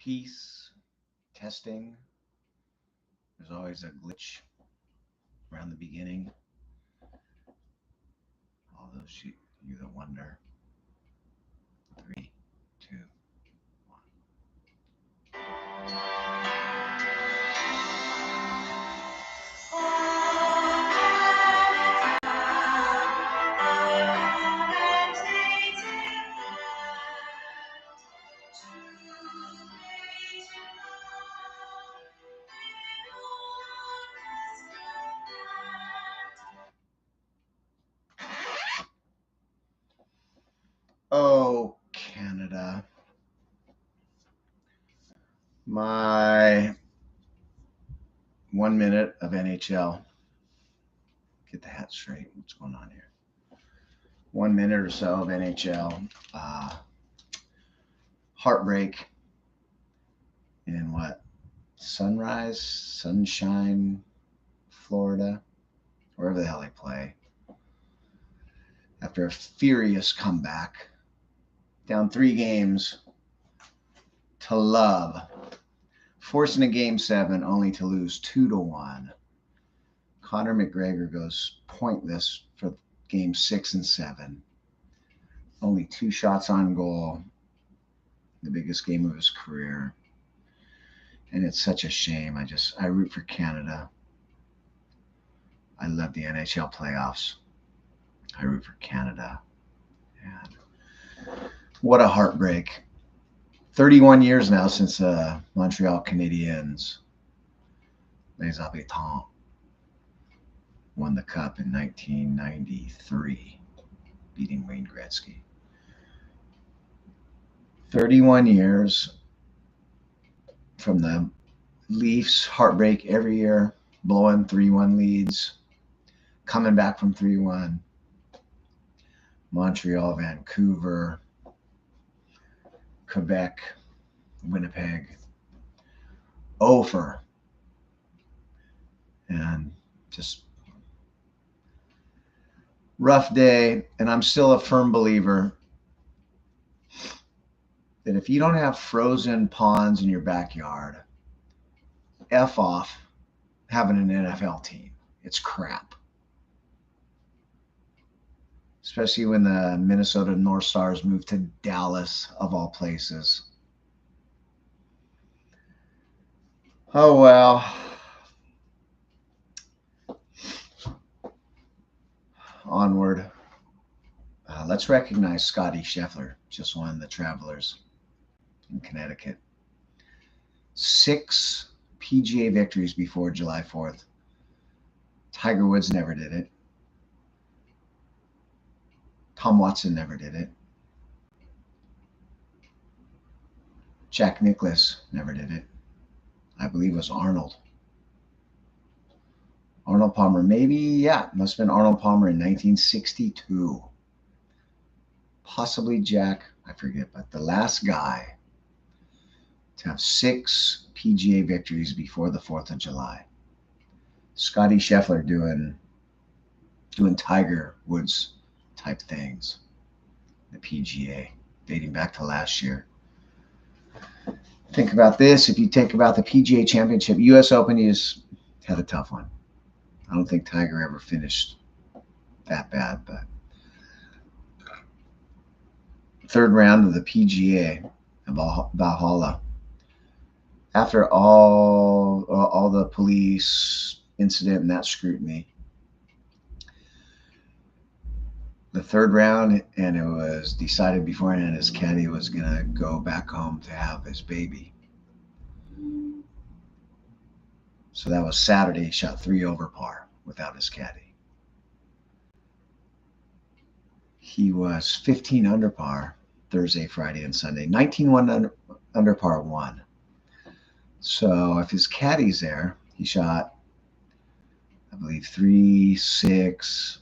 Peace, testing. There's always a glitch around the beginning. All those you that wonder. 3, 2, 1. Oh, Canada. My 1 minute of NHL. Get the hat straight. What's going on here? 1 minute or so of NHL. Heartbreak in what? Sunshine, Florida, wherever the hell they play. After a furious comeback, down 3 games to love, forcing a game 7 only to lose 2-1. Conor McGregor goes pointless for game 6 and 7. Only 2 shots on goal, the biggest game of his career. And it's such a shame. I root for Canada. I love the NHL playoffs. I root for Canada. And what a heartbreak. 31 years now since Montreal Canadiens, Les Habitants, won the Cup in 1993, beating Wayne Gretzky. 31 years from the Leafs, heartbreak every year, blowing 3-1 leads, coming back from 3-1. Montreal, Vancouver, Quebec, Winnipeg, over. And just rough day. And I'm still a firm believer that if you don't have frozen ponds in your backyard, F off having an NFL team. It's crap. Especially when the Minnesota North Stars moved to Dallas, of all places. Oh, well. Onward. Let's recognize Scotty Scheffler, just won the Travelers in Connecticut. 6 PGA victories before July 4th. Tiger Woods never did it. Tom Watson never did it. Jack Nicklaus never did it. I believe it was Arnold. Arnold Palmer, maybe, yeah, must have been Arnold Palmer in 1962. Possibly Jack, I forget, but the last guy to have 6 PGA victories before the 4th of July. Scotty Scheffler doing Tiger Woods type things. The PGA, dating back to last year. Think about this. If you think about the PGA Championship, U.S. Open, you just had a tough one. I don't think Tiger ever finished that bad, but 3rd round of the PGA of Valhalla. After all the police incident and that scrutiny, the 3rd round, and it was decided beforehand his caddy was going to go back home to have his baby. So that was Saturday. He shot 3 over par without his caddy. He was 15 under par Thursday, Friday, and Sunday. 19 under par won. So if his caddy's there, he shot, I believe, 3, 6,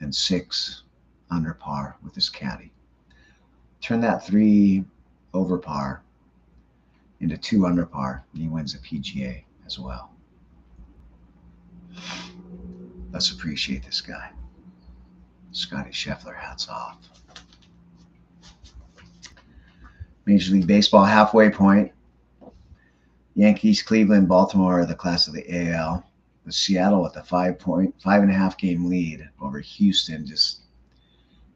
and 6 under par with his caddy. Turn that 3 over par into 2 under par, and he wins the PGA as well. Let's appreciate this guy. Scotty Scheffler, hats off. Major League Baseball halfway point. Yankees, Cleveland, Baltimore are the class of the AL. The Seattle with a 5.5 game lead over Houston. Just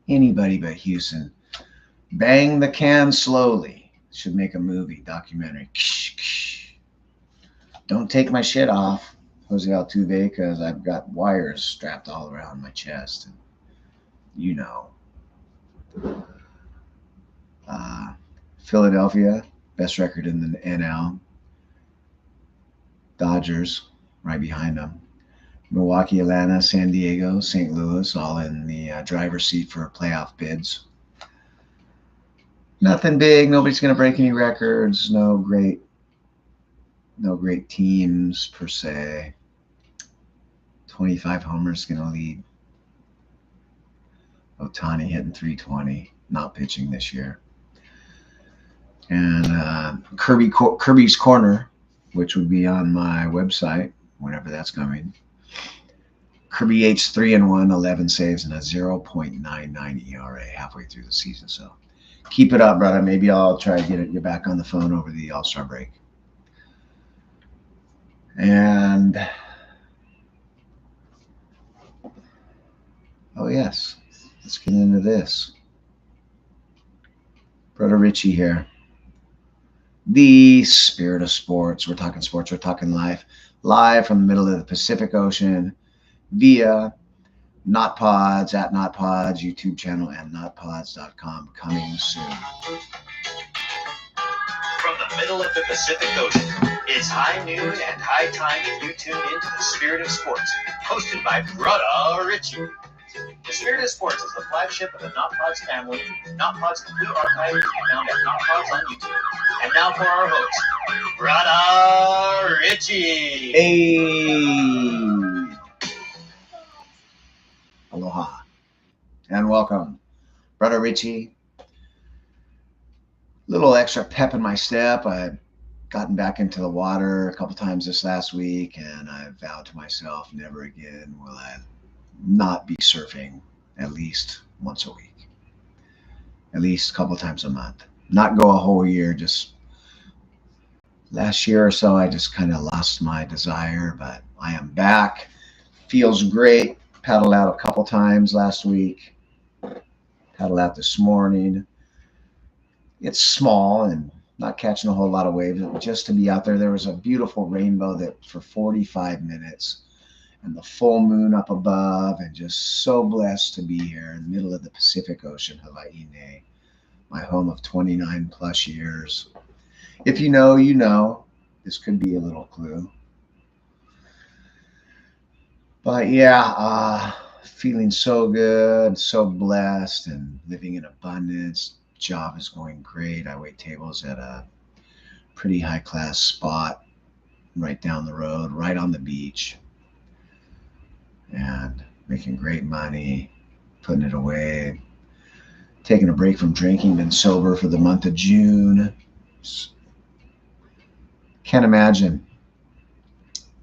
anybody but Houston. Bang the can slowly. Should make a movie, documentary. Don't take my shit off, Jose Altuve, because I've got wires strapped all around my chest. And you know. Philadelphia, best record in the NL. Dodgers, right behind them. Milwaukee, Atlanta, San Diego, St. Louis, all in the driver's seat for playoff bids. Nothing big. Nobody's going to break any records. No great teams per se. 25 homers going to lead. Ohtani hitting 320, not pitching this year. And Kirby's Corner, which would be on my website whenever that's coming. Kirby H 3-1, 11 saves, and a 0.99 ERA halfway through the season. So keep it up, brother. Maybe I'll try to get you back on the phone over the All-Star break. And oh yes, let's get into this. Brother Richie here. The spirit of sports. We're talking sports. We're talking live from the middle of the Pacific Ocean via NotPods at NotPods YouTube channel and NotPods.com coming soon. From the middle of the Pacific Ocean, it's high noon and high time that you tune into the Spirit of Sports, hosted by Brother Richie. The Spirit of Sports is the flagship of the NotPods family. NotPods complete archive can be found at NotPods on YouTube. And now for our host, Brother Richie. Hey! Aloha. And welcome. Brother Richie. Little extra pep in my step. I've gotten back into the water a couple times this last week, and I vowed to myself, never again will I not be surfing at least once a week, at least a couple times a month. Not go a whole year. Just last year or so, I just kind of lost my desire, but I am back. Feels great. Paddled out a couple times last week. Paddled out this morning. It's small and not catching a whole lot of waves. Just to be out there, there was a beautiful rainbow that for 45 minutes. And the full moon up above, and just so blessed to be here in the middle of the Pacific Ocean, Hawaii, my home of 29 plus years. If you know, you know. This could be a little clue. But yeah, feeling so good, so blessed, and living in abundance. Job is going great. I wait tables at a pretty high-class spot right down the road, right on the beach. And making great money, putting it away, taking a break from drinking, been sober for the month of June. Can't imagine.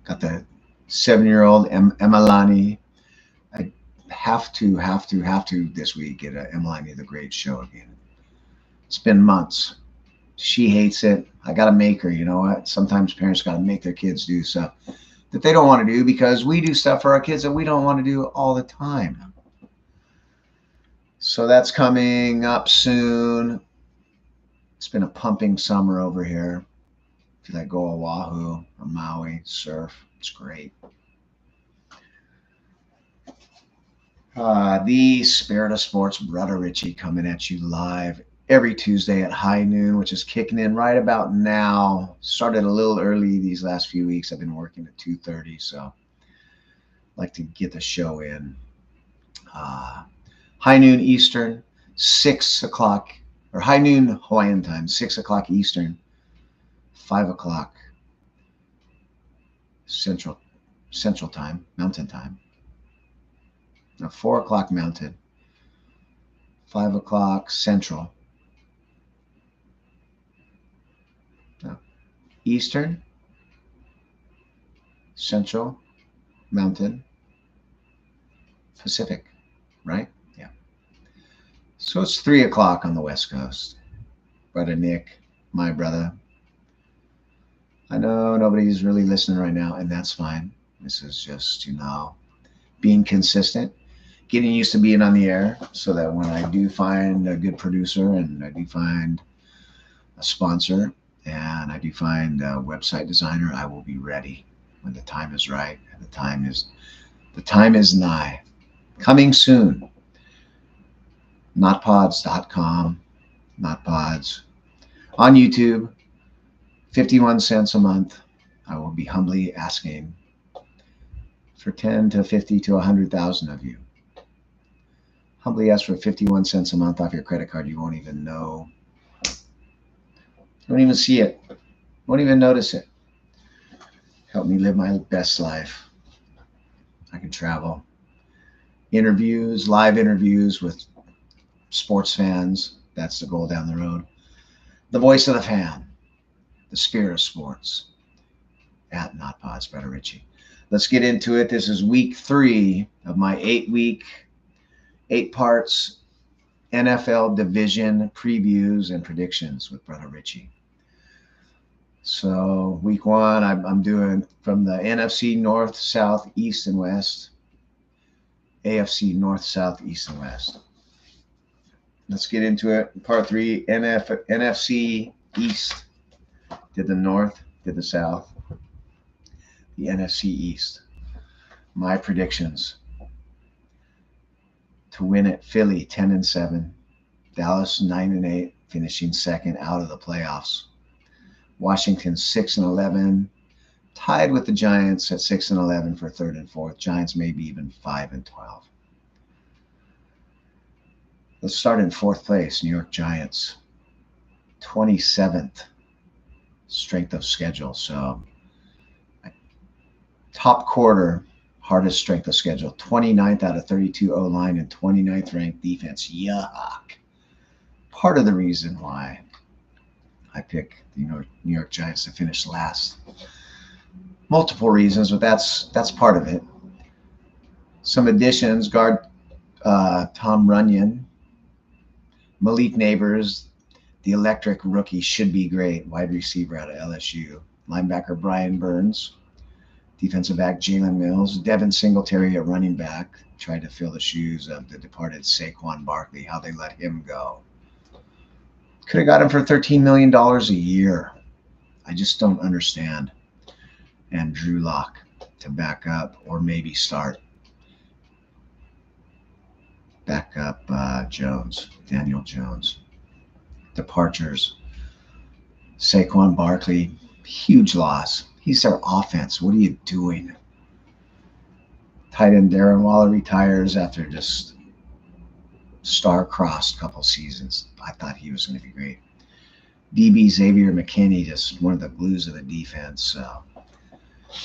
Got the 7-year-old Emalani. I have to this week get a Emalani the Great show again. It's been months. She hates it. I got to make her, you know what? Sometimes parents got to make their kids do stuff that they don't want to do, because we do stuff for our kids that we don't want to do all the time. So that's coming up soon. It's been a pumping summer over here. If you like go Oahu or Maui, surf, it's great. The Spirit of Sports, Brother Richie, coming at you live every Tuesday at high noon, which is kicking in right about now. Started a little early these last few weeks. I've been working at 2:30, so I like to get the show in. High noon Eastern, 6 o'clock, or high noon Hawaiian time, 6 o'clock Eastern, 5 o'clock Central time, Mountain time. Now 4 o'clock Mountain, 5 o'clock Central. Eastern, Central, Mountain, Pacific, right? Yeah. So it's 3 o'clock on the West Coast. Brother Nick, my brother. I know nobody's really listening right now, and that's fine. This is just, being consistent, getting used to being on the air so that when I do find a good producer and I do find a sponsor and I do find a website designer, I will be ready when the time is right and the time is nigh. Coming soon. Notpods.com, notpods on YouTube, 51 cents a month. I will be humbly asking for 10 to 50 to 100,000 of you. Humbly ask for 51 cents a month off your credit card. You won't even know. You won't even see it. Won't even notice it. Help me live my best life. I can travel. Interviews, live interviews with sports fans. That's the goal down the road. The voice of the fan. The spirit of sports. At NotPods, Brother Richie. Let's get into it. This is week 3 of my 8-week, 8 parts NFL division previews and predictions with Brother Richie. So week 1, I'm doing from the NFC North, South, East, and West. AFC North, South, East, and West. Let's get into it. Part 3, NFC East. Did the North, did the South. The NFC East. My predictions. To win it, Philly 10-7, Dallas 9-8, finishing second out of the playoffs. Washington 6-11, tied with the Giants at 6-11 for third and fourth. Giants maybe even 5-12. Let's start in fourth place. New York Giants, 27th strength of schedule. So top quarter, hardest strength of schedule. 29th out of 32 O-line and 29th ranked defense. Yuck. Part of the reason why I pick the New York Giants to finish last. Multiple reasons, but that's part of it. Some additions: guard Tom Runyon, Malik Neighbors, the electric rookie, should be great. Wide receiver out of LSU. Linebacker Brian Burns. Defensive back Jalen Mills. Devin Singletary at running back. Tried to fill the shoes of the departed Saquon Barkley. How they let him go. Could have got him for $13 million a year. I just don't understand. And Drew Lock to back up or maybe start. Back up Daniel Jones. Departures. Saquon Barkley, huge loss. He's their offense. What are you doing? Tight end Darren Waller retires after just star-crossed couple seasons. I thought he was going to be great. DB Xavier McKinney, just one of the glues of the defense. So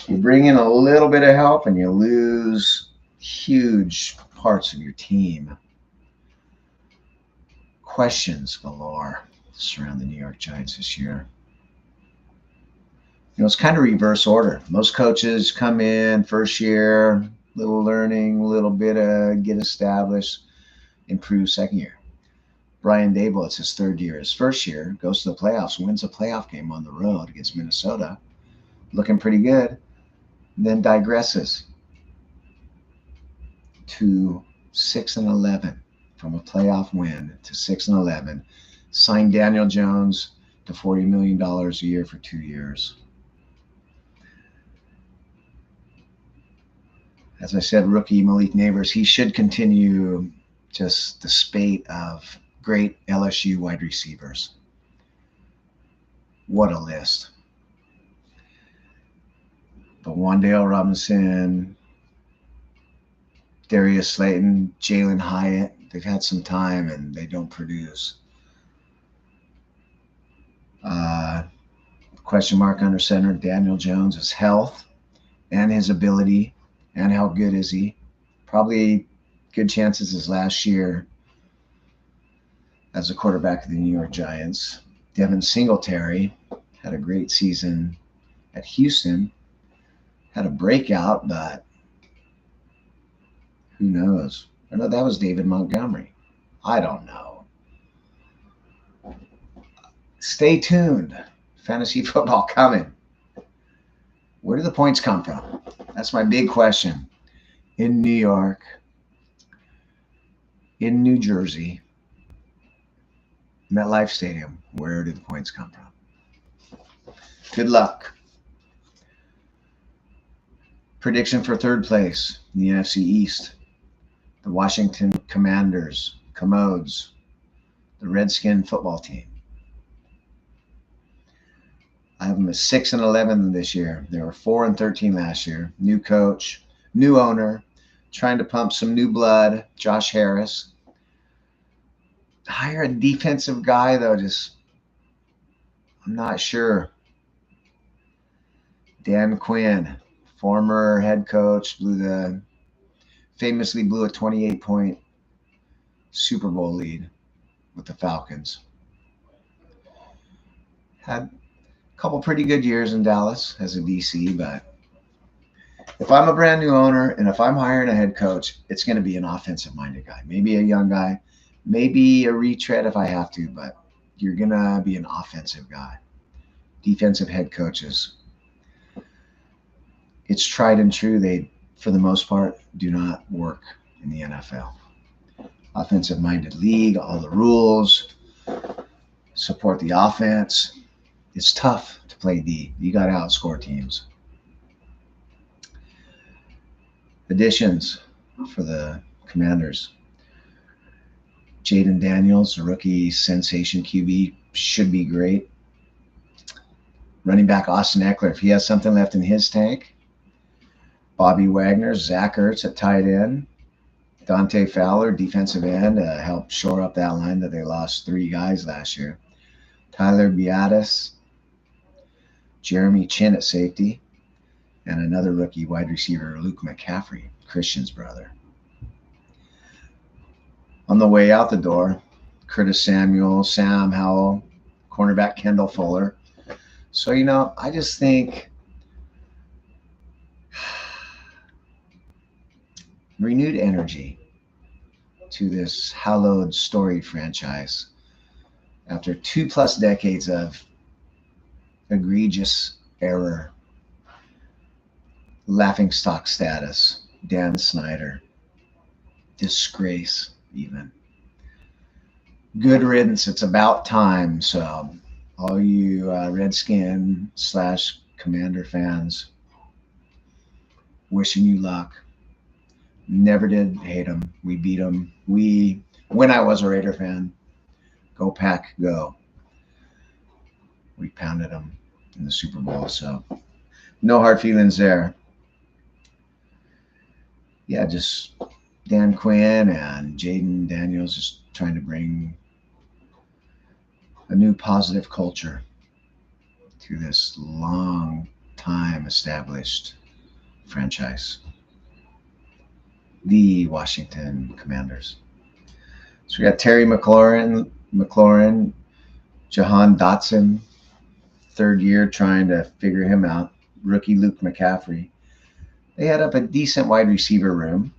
you bring in a little bit of help and you lose huge parts of your team. Questions galore surround the New York Giants this year. It's kind of reverse order. Most coaches come in first year, little learning, a little bit of get established, improve second year. Brian Dable, it's his third year. His first year, goes to the playoffs, wins a playoff game on the road against Minnesota, looking pretty good, then digresses to 6-11, from a playoff win to 6-11. Signed Daniel Jones to $40 million a year for 2 years. As I said, rookie Malik Neighbors, he should continue just the spate of great LSU wide receivers. What a list. But Wan'Dale Robinson, Darius Slayton, Jalen Hyatt, they've had some time and they don't produce. Question mark under center, Daniel Jones, his health and his ability. And how good is he? Probably good chances his last year as a quarterback of the New York Giants. Devin Singletary had a great season at Houston. Had a breakout, but who knows? I know that was David Montgomery. I don't know. Stay tuned. Fantasy football coming. Where do the points come from? That's my big question. In New York, in New Jersey, MetLife Stadium, where do the points come from? Good luck. Prediction for third place in the NFC East. The Washington Commanders, Commodes, the Redskin football team. I have them as 6-11 this year. They were 4-13 last year. New coach, new owner, trying to pump some new blood. Josh Harris. Hire a defensive guy though. I'm not sure. Dan Quinn, former head coach, famously blew a 28-point Super Bowl lead with the Falcons. Had a couple pretty good years in Dallas as a DC, but if I'm a brand new owner and if I'm hiring a head coach, it's going to be an offensive-minded guy, maybe a young guy, maybe a retread if I have to, but you're going to be an offensive guy. Defensive head coaches, it's tried and true. They, for the most part, do not work in the NFL. Offensive-minded league, all the rules, support the offense. It's tough to play D. You got to outscore teams. Additions for the Commanders. Jaden Daniels, rookie sensation QB, should be great. Running back Austin Eckler, if he has something left in his tank. Bobby Wagner, Zach Ertz at tight end. Dante Fowler, defensive end, helped shore up that line that they lost 3 guys last year. Tyler Biadasz, Jeremy Chin at safety, and another rookie wide receiver, Luke McCaffrey, Christian's brother. On the way out the door, Curtis Samuel, Sam Howell, cornerback Kendall Fuller. So, I just think renewed energy to this hallowed storied franchise after 2+ decades of egregious error, laughingstock status, Dan Snyder, disgrace even. Good riddance. It's about time. So all you Redskin / Commander fans, wishing you luck. Never did hate them. We beat them. When I was a Raider fan, go Pack, go. We pounded them in the Super Bowl. So no hard feelings there. Yeah, just Dan Quinn and Jaden Daniels just trying to bring a new positive culture to this long time established franchise, the Washington Commanders. So we got Terry McLaurin, Jahan Dotson, third year trying to figure him out. Rookie Luke McCaffrey. They had up a decent wide receiver room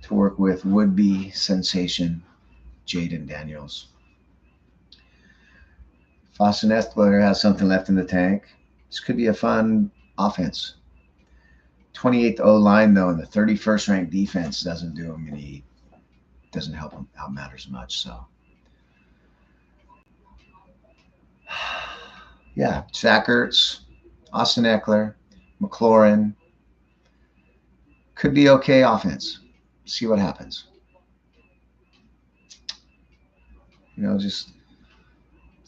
to work with would-be sensation Jaden Daniels. If Austin Eckler has something left in the tank, this could be a fun offense. 28th O-line, though, and the 31st ranked defense doesn't do him any, doesn't help him out matters much. So, yeah, Zach Ertz, Austin Eckler, McLaurin, could be okay offense. See what happens. Just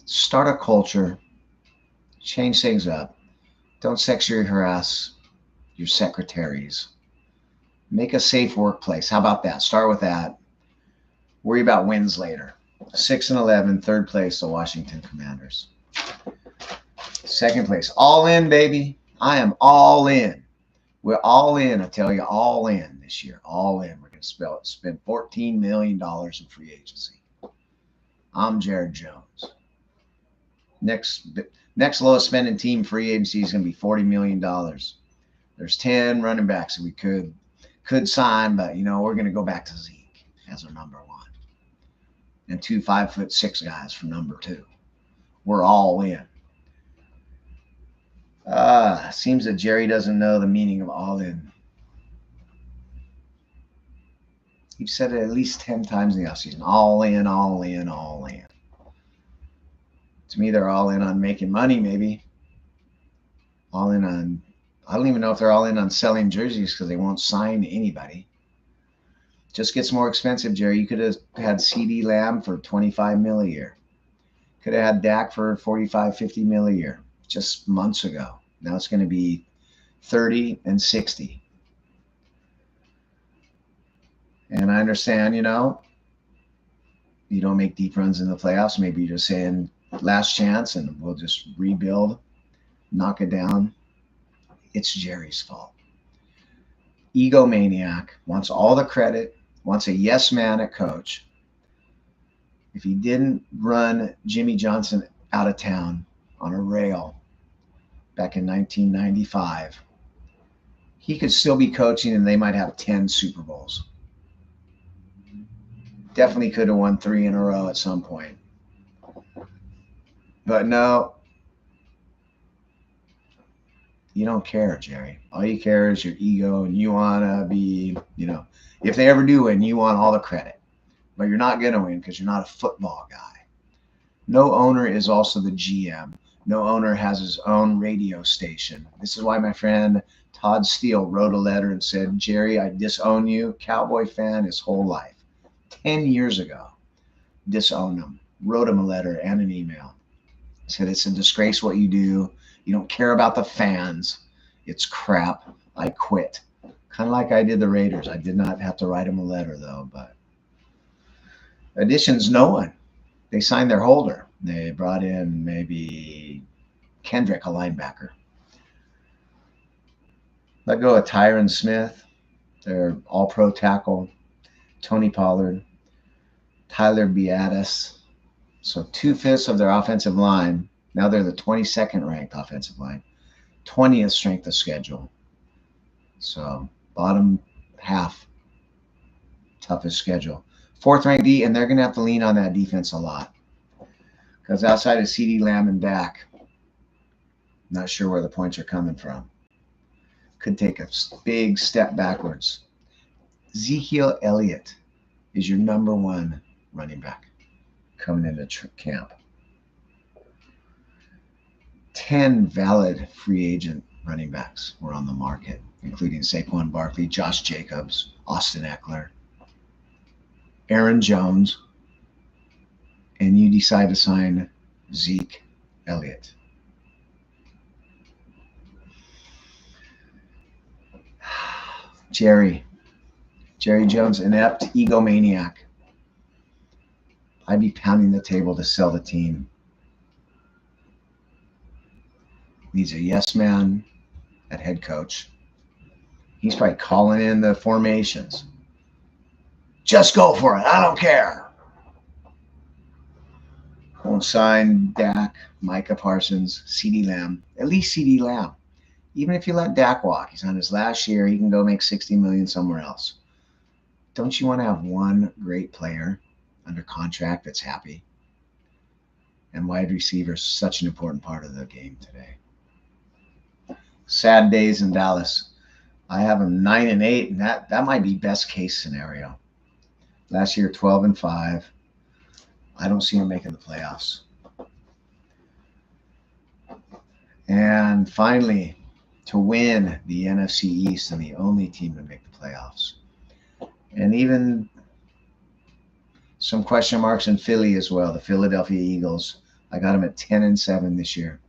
start a culture, change things up. Don't sexually harass your secretaries. Make a safe workplace. How about that? Start with that. Worry about wins later. 6-11, third place, the Washington Commanders. Second place, all in, baby. I am all in. We're all in. I tell you, all in this year. All in. We're going to spend $14 million in free agency. I'm Jared Jones. Next lowest spending team free agency is going to be $40 million. There's 10 running backs that we could sign, but we're going to go back to Zeke as our number 1, and 2 5'6" guys for number 2. We're all in. Seems that Jerry doesn't know the meaning of all in. You've said it at least 10 times in the offseason. All in, all in, all in. To me, they're all in on making money, maybe. All in on, I don't even know if they're all in on selling jerseys because they won't sign anybody. Just gets more expensive, Jerry. You could have had CeeDee Lamb for $25 million a year. Could have had Dak for $45, $50 million a year just months ago. Now it's going to be 30 and 60. And I understand, you don't make deep runs in the playoffs. Maybe you're just saying last chance and we'll just rebuild, knock it down. It's Jerry's fault. Egomaniac, wants all the credit, wants a yes man at coach. If he didn't run Jimmy Johnson out of town on a rail back in 1995, he could still be coaching and they might have 10 Super Bowls. Definitely could have won 3 in a row at some point. But no, you don't care, Jerry. All you care is your ego, and you want to be, if they ever do win, you want all the credit. But you're not going to win because you're not a football guy. No owner is also the GM. No owner has his own radio station. This is why my friend Todd Steele wrote a letter and said, Jerry, I disown you. Cowboy fan his whole life. 10 years ago, disowned him. Wrote him a letter and an email. Said it's a disgrace what you do. You don't care about the fans. It's crap. I quit. Kind of like I did the Raiders. I did not have to write him a letter, though. But additions, no one. They signed their holder. They brought in maybe Kendrick, a linebacker. Let go of Tyron Smith, their all-pro tackle. Tony Pollard, Tyler Biadasz. So 2/5 of their offensive line. Now they're the 22nd ranked offensive line, 20th strength of schedule. So bottom half, toughest schedule. 4th ranked D, and they're going to have to lean on that defense a lot. Because outside of CeeDee Lamb and Dak, not sure where the points are coming from. Could take a big step backwards. Ezekiel Elliott is your number 1 running back coming into camp. 10 valid free agent running backs were on the market, including Saquon Barkley, Josh Jacobs, Austin Eckler, Aaron Jones, and you decide to sign Zeke Elliott. Jerry Jones, inept egomaniac. I'd be pounding the table to sell the team. Needs a yes man at head coach. He's probably calling in the formations. Just go for it. I don't care. Won't sign Dak, Micah Parsons, CeeDee Lamb. At least CeeDee Lamb. Even if you let Dak walk, he's on his last year. He can go make $60 million somewhere else. Don't you want to have one great player under contract that's happy? And wide receiver is such an important part of the game today. Sad days in Dallas. I have them 9-8, and that might be best case scenario. Last year, 12-5. I don't see them making the playoffs. And finally, to win the NFC East and the only team to make the playoffs. And even some question marks in Philly as well, the Philadelphia Eagles. I got them at 10-7 this year,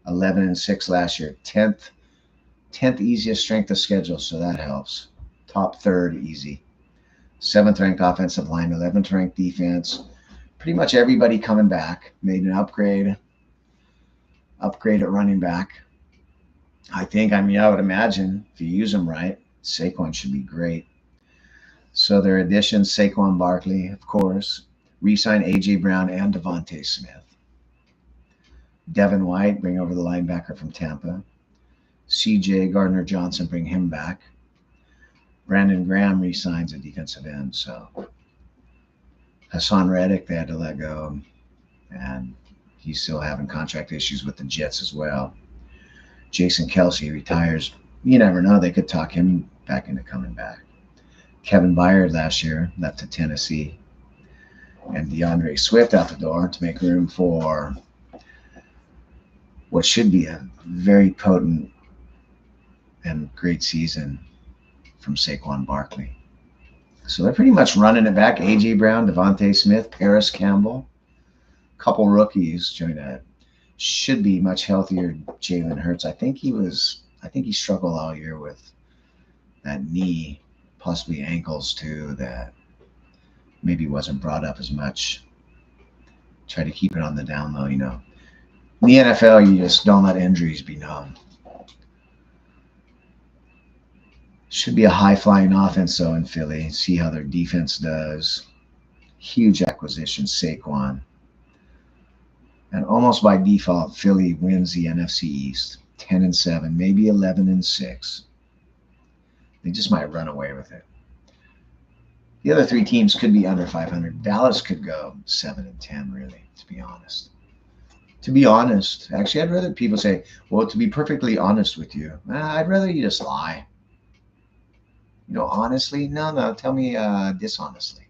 11-6 last year, 10th easiest strength of schedule, so that helps. Top 3rd easy. 7th ranked offensive line, 11th ranked defense. Pretty much everybody coming back. Made an upgrade at running back. I would imagine if you use them right, Saquon should be great. So their additions, Saquon Barkley, of course. Re-sign A.J. Brown and Devontae Smith. Devin White, bring over the linebacker from Tampa. C.J. Gardner-Johnson, bring him back. Brandon Graham re-signs a defensive end. So Hassan Reddick, they had to let go. And he's still having contract issues with the Jets as well. Jason Kelsey retires. You never know. They could talk him back into coming back. Kevin Byard last year left to Tennessee. And DeAndre Swift out the door to make room for what should be a very potent and great season from Saquon Barkley. So they're pretty much running it back. A.J. Brown, Devontae Smith, Paris Campbell, a couple rookies joined that. Should be much healthier Jalen Hurts. I think he struggled all year with that knee, possibly ankles too, that maybe wasn't brought up as much. Try to keep it on the down low, In the NFL, you just don't let injuries be known. Should be a high-flying offense, though, in Philly. See how their defense does. Huge acquisition, Saquon. And almost by default, Philly wins the NFC East. 10-7, maybe 11-6. They just might run away with it. The other three teams could be under 500. Dallas could go 7-10, really, to be honest. To be honest, actually, I'd rather people say, well, to be perfectly honest with you, I'd rather you just lie. Honestly? No, tell me dishonestly.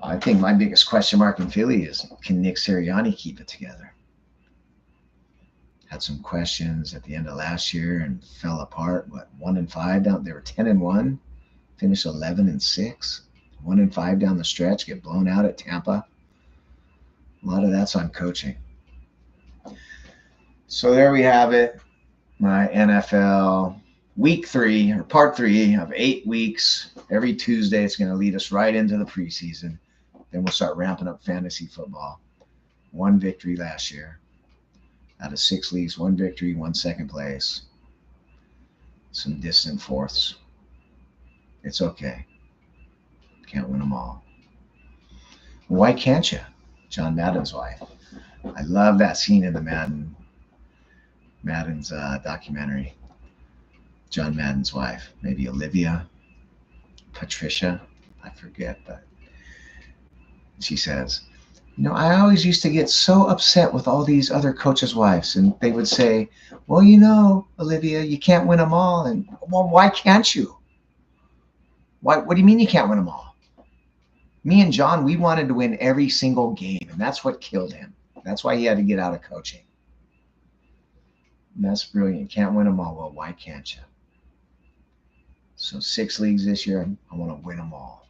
I think my biggest question mark in Philly is, can Nick Sirianni keep it together? Had some questions at the end of last year and fell apart. 1-5 down? They were 10-1, finished 11-6, 1-5 down the stretch, get blown out at Tampa. A lot of that's on coaching. So there we have it. My NFL week 3, or part 3 of 8 weeks. Every Tuesday, it's going to lead us right into the preseason. Then we'll start ramping up fantasy football. 1 victory last year. Out of 6 leagues, 1 victory, 1 second place. Some distant fourths. It's okay. Can't win them all. Why can't you? John Madden's wife. I love that scene in the Madden's documentary. John Madden's wife, maybe Olivia, Patricia, I forget, but she says, I always used to get so upset with all these other coaches' wives, and they would say, well, Olivia, you can't win them all. And, well, why can't you? What do you mean you can't win them all? Me and John, we wanted to win every single game, and that's what killed him. That's why he had to get out of coaching. And that's brilliant. Can't win them all. Well, why can't you? So 6 leagues this year, I want to win them all.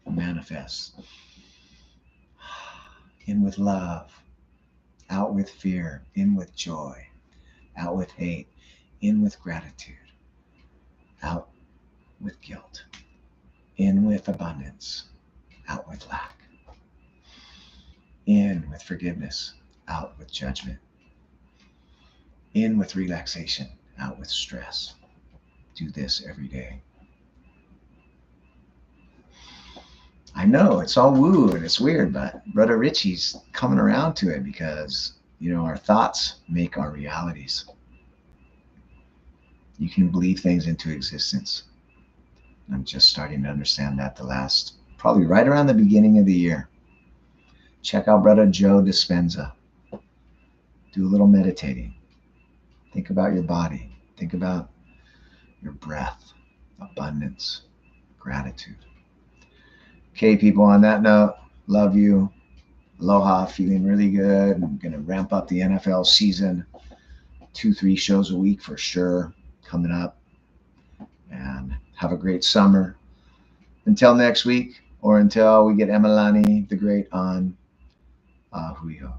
Manifest. In with love, out with fear, in with joy, out with hate, in with gratitude, out with guilt, in with abundance, out with lack, in with forgiveness, out with judgment, in with relaxation, out with stress. Do this every day. I know it's all woo and it's weird, but Brother Richie's coming around to it because, our thoughts make our realities. You can believe things into existence. I'm just starting to understand that probably right around the beginning of the year. Check out Brother Joe Dispenza. Do a little meditating. Think about your body. Think about your breath, abundance, gratitude. Okay, people, on that note, love you. Aloha, feeling really good. I'm going to ramp up the NFL season. 2-3 shows a week for sure coming up. And have a great summer. Until next week, or until we get Emalani the Great on Huiho.